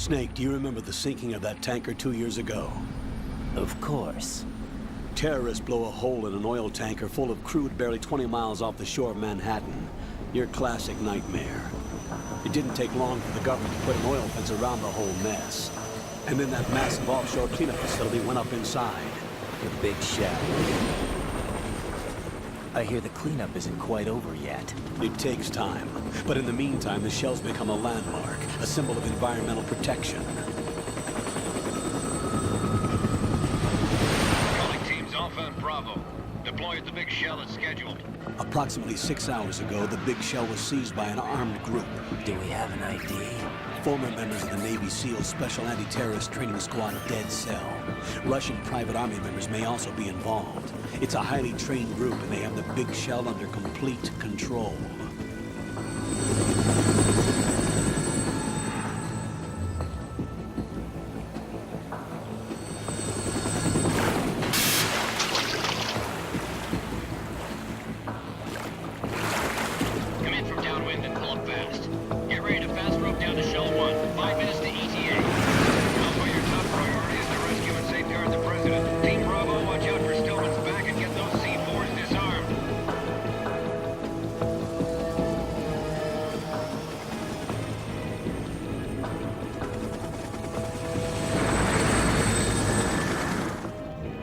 Snake, do you remember the sinking of that tanker 2 years ago? Of course. Terrorists blow a hole in an oil tanker full of crude barely 20 miles off the shore of Manhattan. Your classic nightmare. It didn't take long for the government to put an oil fence around the whole mess. And then that massive offshore cleanup facility went up inside. The big shell. I hear the cleanup isn't quite over yet. It takes time. But in the meantime, the shell's become a landmark, a symbol of environmental protection. Calling teams Alpha and Bravo. Deploy at the big shell as scheduled. Approximately 6 hours ago, the big shell was seized by an armed group. Do we have an ID? Former members of the Navy SEAL Special Anti-Terrorist Training Squad Dead Cell. Russian private army members may also be involved. It's a highly trained group, and they have the big shell under complete control. Come in from downwind and pull up fast. Get ready to fast rope down to Shell 1. 5 minutes to ETA. Alpha, your top priority is to rescue and safeguard the President. Team Bravo, watch out for Stillman's back and get those C4s disarmed.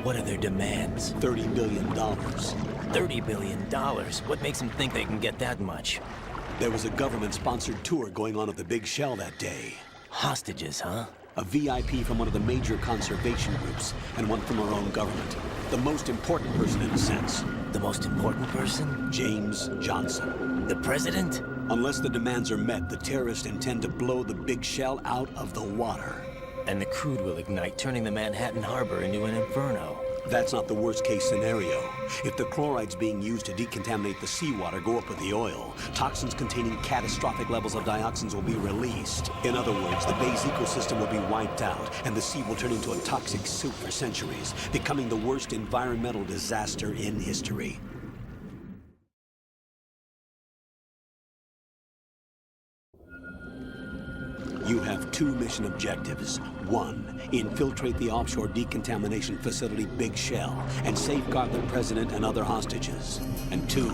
What are their demands? $30 billion. $30 billion? What makes them think they can get that much? There was a government-sponsored tour going on at the big shell that day. Hostages, huh? A VIP from one of the major conservation groups, and one from our own government. The most important person in a sense. The most important person? James Johnson. The president? Unless the demands are met, the terrorists intend to blow the big shell out of the water. And the crude will ignite, turning the Manhattan harbor into an inferno. That's not the worst-case scenario. If the chlorides being used to decontaminate the seawater go up with the oil, toxins containing catastrophic levels of dioxins will be released. In other words, the bay's ecosystem will be wiped out, and the sea will turn into a toxic soup for centuries, becoming the worst environmental disaster in history. You have 2 mission objectives. 1, infiltrate the offshore decontamination facility Big Shell and safeguard the president and other hostages. And 2,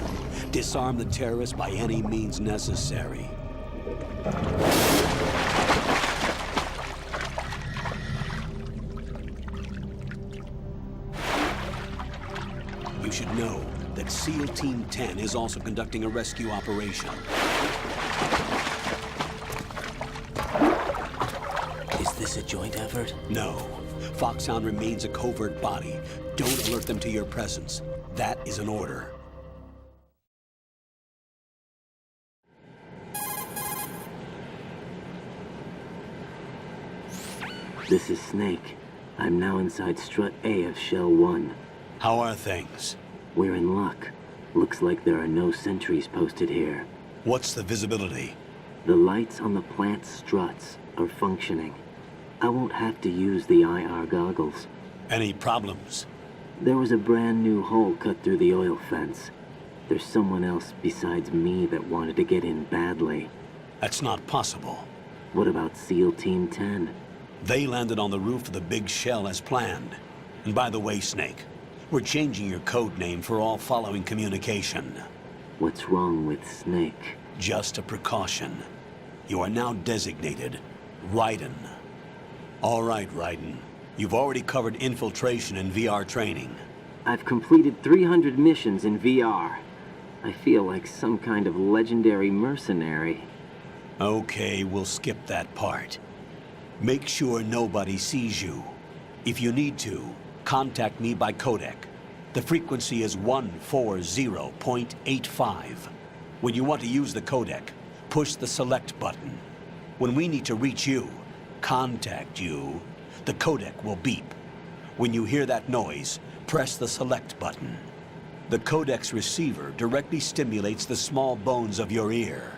disarm the terrorists by any means necessary. You should know that SEAL Team 10 is also conducting a rescue operation. Is this a joint effort? No. Foxhound remains a covert body. Don't alert them to your presence. That is an order. This is Snake. I'm now inside Strut A of Shell 1. How are things? We're in luck. Looks like there are no sentries posted here. What's the visibility? The lights on the plant's struts are functioning. I won't have to use the IR goggles. Any problems? There was a brand new hole cut through the oil fence. There's someone else besides me that wanted to get in badly. That's not possible. What about SEAL Team 10? They landed on the roof of the Big Shell as planned. And by the way, Snake, we're changing your code name for all following communication. What's wrong with Snake? Just a precaution. You are now designated Raiden. All right, Raiden. You've already covered infiltration and VR training. I've completed 300 missions in VR. I feel like some kind of legendary mercenary. Okay, we'll skip that part. Make sure nobody sees you. If you need to, contact me by codec. The frequency is 140.85. When you want to use the codec, push the select button. When we need to reach you, contact you, the codec will beep. When you hear that noise, press the select button. The codec's receiver directly stimulates the small bones of your ear.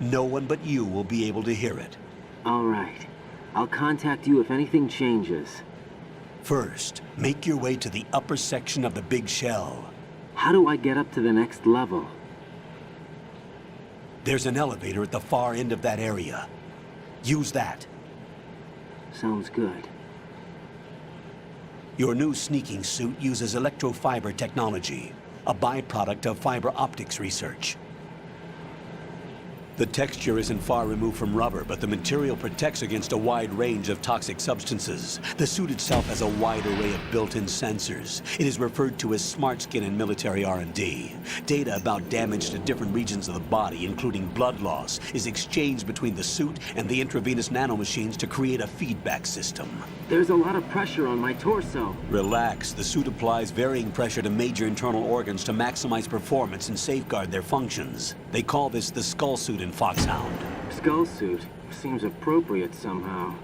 No one but you will be able to hear it. All right. I'll contact you if anything changes. First, make your way to the upper section of the Big Shell. How do I get up to the next level? There's an elevator at the far end of that area. Use that. Sounds good. Your new sneaking suit uses electrofiber technology, a byproduct of fiber optics research. The texture isn't far removed from rubber, but the material protects against a wide range of toxic substances. The suit itself has a wide array of built-in sensors. It is referred to as smart skin in military R&D. Data about damage to different regions of the body, including blood loss, is exchanged between the suit and the intravenous nanomachines to create a feedback system. There's a lot of pressure on my torso. Relax. The suit applies varying pressure to major internal organs to maximize performance and safeguard their functions. They call this the skull suit in Foxhound. Skull suit seems appropriate somehow.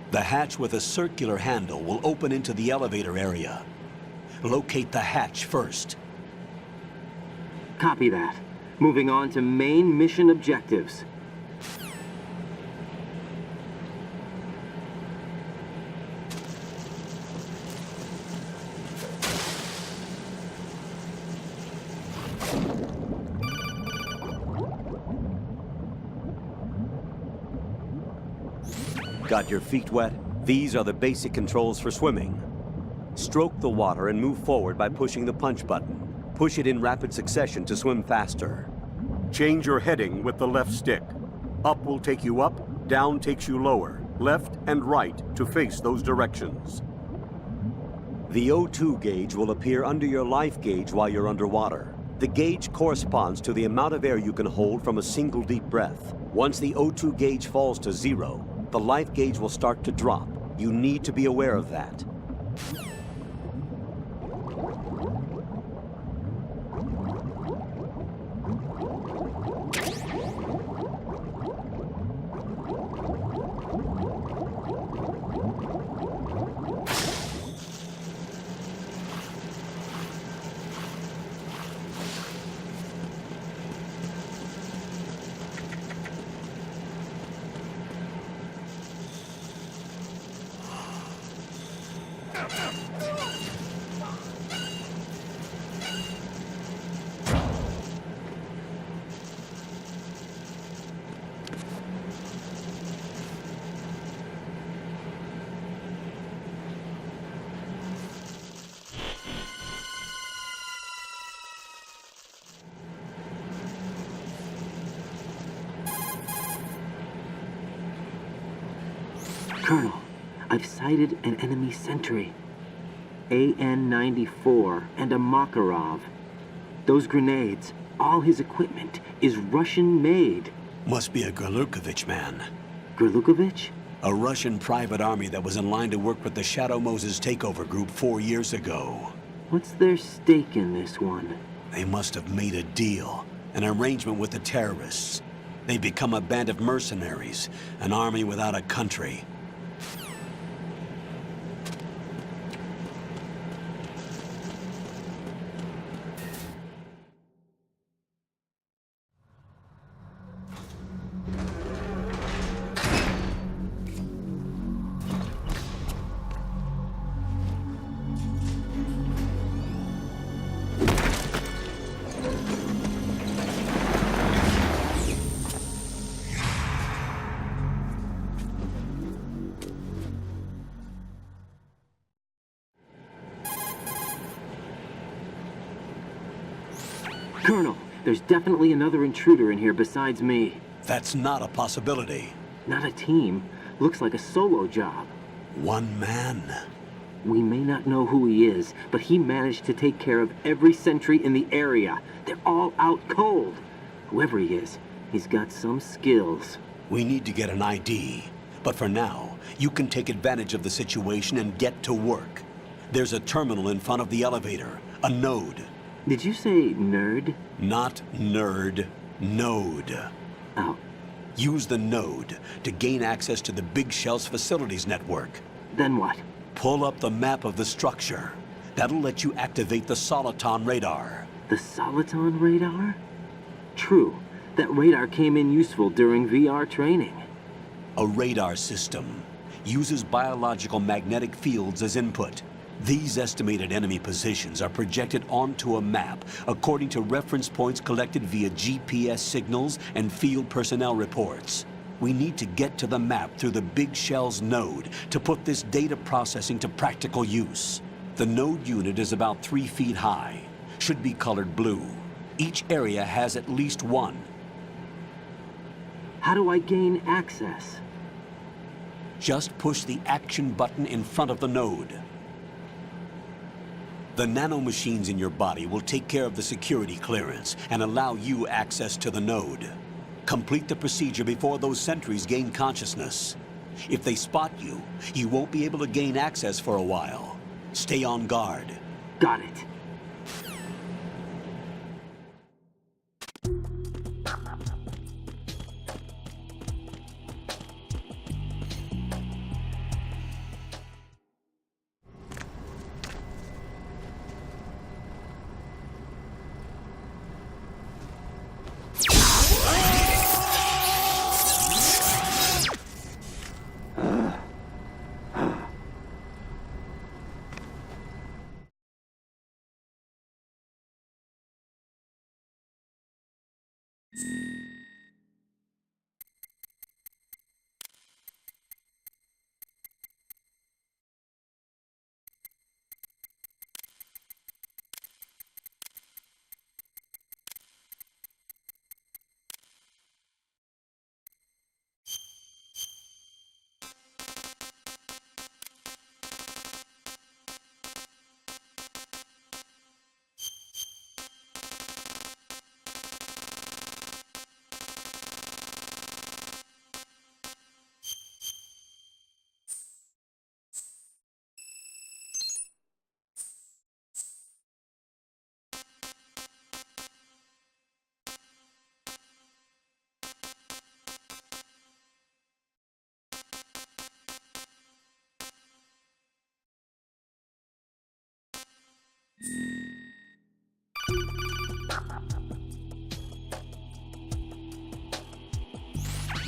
The hatch with a circular handle will open into the elevator area. Locate the hatch first. Copy that. Moving on to main mission objectives. Got your feet wet? These are the basic controls for swimming. Stroke the water and move forward by pushing the punch button. Push it in rapid succession to swim faster. Change your heading with the left stick. Up will take you up, down takes you lower, left and right to face those directions. The O2 gauge will appear under your life gauge while you're underwater. The gauge corresponds to the amount of air you can hold from a single deep breath. Once the O2 gauge falls to 0, the life gauge will start to drop. You need to be aware of that. Colonel, I've sighted an enemy sentry. AN-94 and a Makarov. Those grenades, all his equipment, is Russian-made. Must be a Gorlukovich man. Gorlukovich? A Russian private army that was in line to work with the Shadow Moses takeover group 4 years ago. What's their stake in this one? They must have made a deal, an arrangement with the terrorists. They've become a band of mercenaries, an army without a country. Colonel, there's definitely another intruder in here besides me. That's not a possibility. Not a team. Looks like a solo job. One man. We may not know who he is, but he managed to take care of every sentry in the area. They're all out cold. Whoever he is, he's got some skills. We need to get an ID. But for now, you can take advantage of the situation and get to work. There's a terminal in front of the elevator, a node. Did you say nerd? Not nerd, node. Oh. Use the node to gain access to the Big Shell's facilities network. Then what? Pull up the map of the structure. That'll let you activate the Soliton radar. The Soliton radar? True. That radar came in useful during VR training. A radar system uses biological magnetic fields as input. These estimated enemy positions are projected onto a map according to reference points collected via GPS signals and field personnel reports. We need to get to the map through the Big Shell's node to put this data processing to practical use. The node unit is about 3 feet high, should be colored blue. Each area has at least one. How do I gain access? Just push the action button in front of the node. The nanomachines in your body will take care of the security clearance and allow you access to the node. Complete the procedure before those sentries gain consciousness. If they spot you, you won't be able to gain access for a while. Stay on guard. Got it.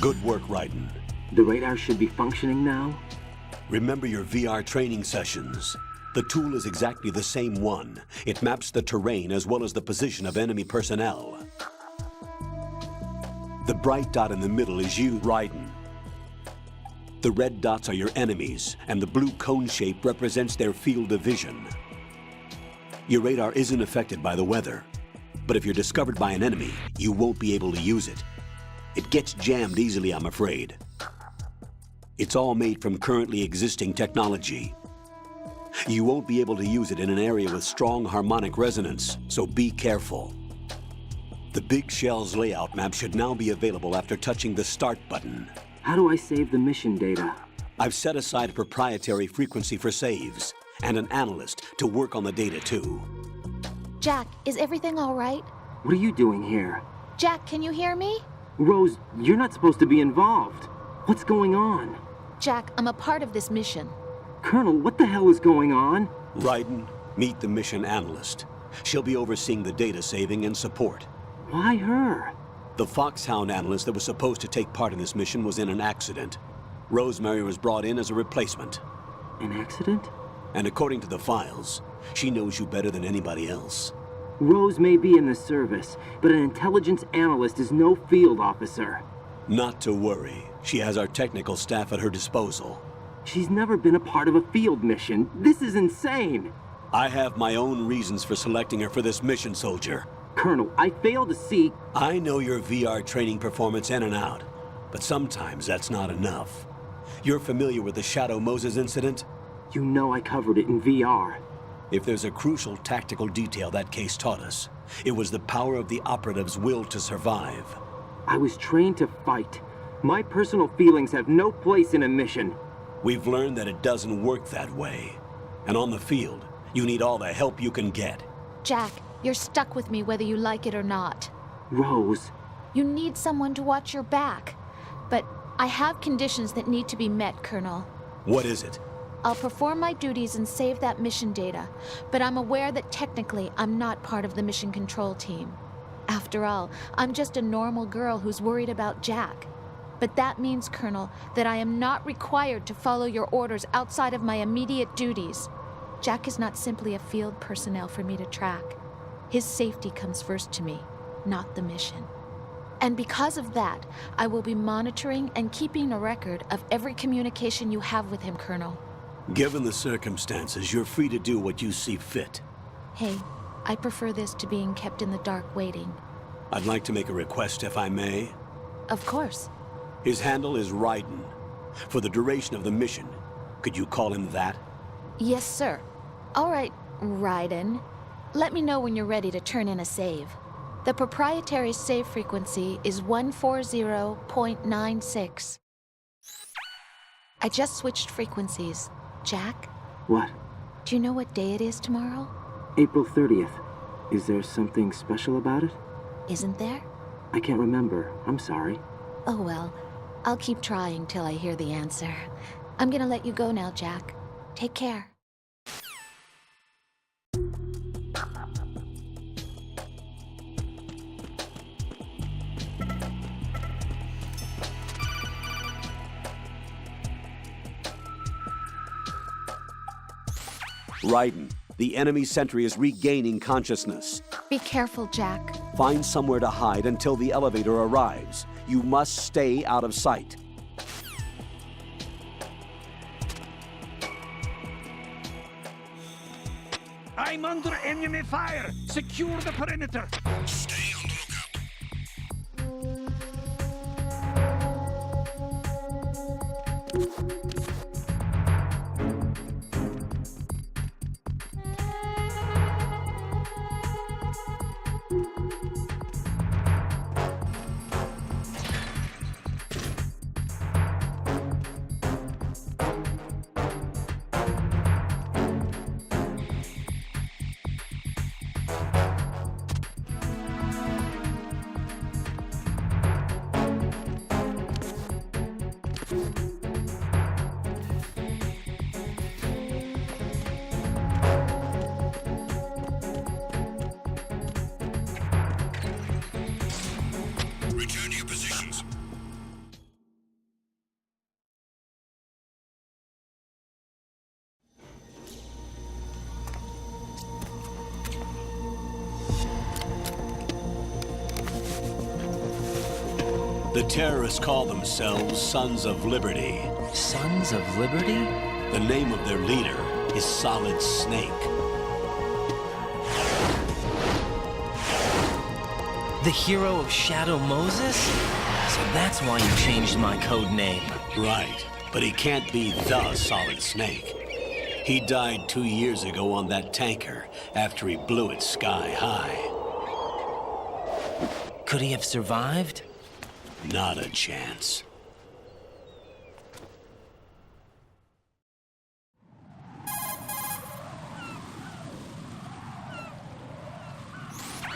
Good work, Raiden. The radar should be functioning now? Remember your VR training sessions. The tool is exactly the same one. It maps the terrain as well as the position of enemy personnel. The bright dot in the middle is you, Raiden. The red dots are your enemies, and the blue cone shape represents their field of vision. Your radar isn't affected by the weather, but if you're discovered by an enemy, you won't be able to use it. It gets jammed easily, I'm afraid. It's all made from currently existing technology. You won't be able to use it in an area with strong harmonic resonance, so be careful. The Big Shell's layout map should now be available after touching the Start button. How do I save the mission data? I've set aside a proprietary frequency for saves, and an analyst to work on the data too. Jack, is everything all right? What are you doing here? Jack, can you hear me? Rose, you're not supposed to be involved. What's going on? Jack, I'm a part of this mission. Colonel, what the hell is going on? Raiden, meet the mission analyst. She'll be overseeing the data saving and support. Why her? The Foxhound analyst that was supposed to take part in this mission was in an accident. Rosemary was brought in as a replacement. An accident? And according to the files, she knows you better than anybody else. Rose may be in the service, but an intelligence analyst is no field officer. Not to worry. She has our technical staff at her disposal. She's never been a part of a field mission. This is insane. I have my own reasons for selecting her for this mission, soldier. Colonel, I fail to see... I know your VR training performance in and out, but sometimes that's not enough. You're familiar with the Shadow Moses incident? You know I covered it in VR. If there's a crucial tactical detail that case taught us, it was the power of the operative's will to survive. I was trained to fight. My personal feelings have no place in a mission. We've learned that it doesn't work that way. And on the field, you need all the help you can get. Jack, you're stuck with me whether you like it or not. Rose. You need someone to watch your back. But I have conditions that need to be met, Colonel. What is it? I'll perform my duties and save that mission data, but I'm aware that technically I'm not part of the mission control team. After all, I'm just a normal girl who's worried about Jack. But that means, Colonel, that I am not required to follow your orders outside of my immediate duties. Jack is not simply a field personnel for me to track. His safety comes first to me, not the mission. And because of that, I will be monitoring and keeping a record of every communication you have with him, Colonel. Given the circumstances, you're free to do what you see fit. Hey, I prefer this to being kept in the dark waiting. I'd like to make a request, if I may. Of course. His handle is Raiden. For the duration of the mission, could you call him that? Yes, sir. All right, Raiden. Let me know when you're ready to turn in a save. The proprietary save frequency is 140.96. I just switched frequencies. Jack, What? do you know what day it is tomorrow? April 30th. Is there something special about it? Isn't there? I can't remember. I'm sorry. Oh well, I'll keep trying till I hear the answer. I'm gonna let you go now, Jack. Take care. Raiden, the enemy sentry is regaining consciousness. Be careful, Jack. Find somewhere to hide until the elevator arrives. You must stay out of sight. I'm under enemy fire! Secure the perimeter! Stay on the lookout. Return to your positions. The terrorists call themselves Sons of Liberty. Sons of Liberty? The name of their leader is Solid Snake. The hero of Shadow Moses? So that's why you changed my code name. Right, but he can't be the Solid Snake. He died 2 years ago on that tanker after he blew it sky high. Could he have survived? Not a chance.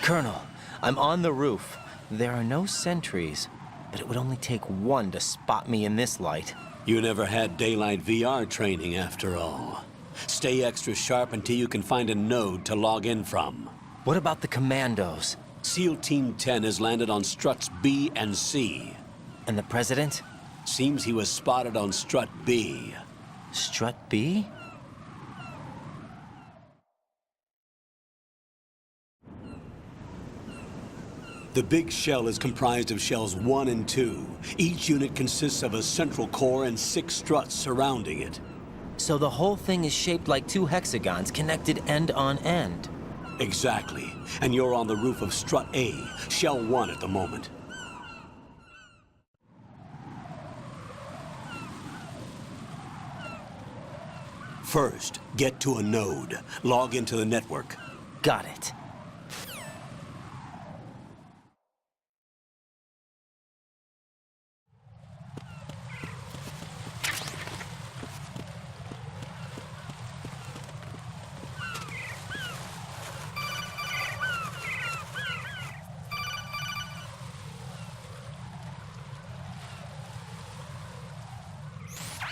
Colonel, I'm on the roof. There are no sentries, but it would only take one to spot me in this light. You never had daylight VR training after all. Stay extra sharp until you can find a node to log in from. What about the commandos? SEAL Team 10 has landed on struts B and C. And the president? Seems he was spotted on strut B. Strut B? The big shell is comprised of shells 1 and 2. Each unit consists of a central core and 6 struts surrounding it. So the whole thing is shaped like 2 hexagons connected end on end. Exactly. And you're on the roof of strut A, shell 1 at the moment. First, get to a node. Log into the network. Got it.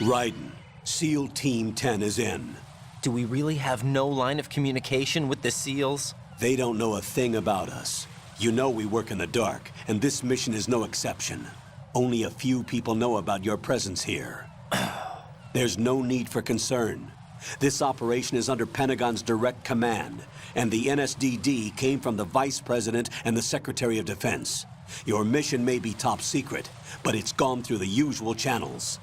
Raiden, SEAL Team 10 is in. Do we really have no line of communication with the SEALs? They don't know a thing about us. You know we work in the dark, and this mission is no exception. Only a few people know about your presence here. There's no need for concern. This operation is under Pentagon's direct command, and the NSDD came from the Vice President and the Secretary of Defense. Your mission may be top secret, but it's gone through the usual channels.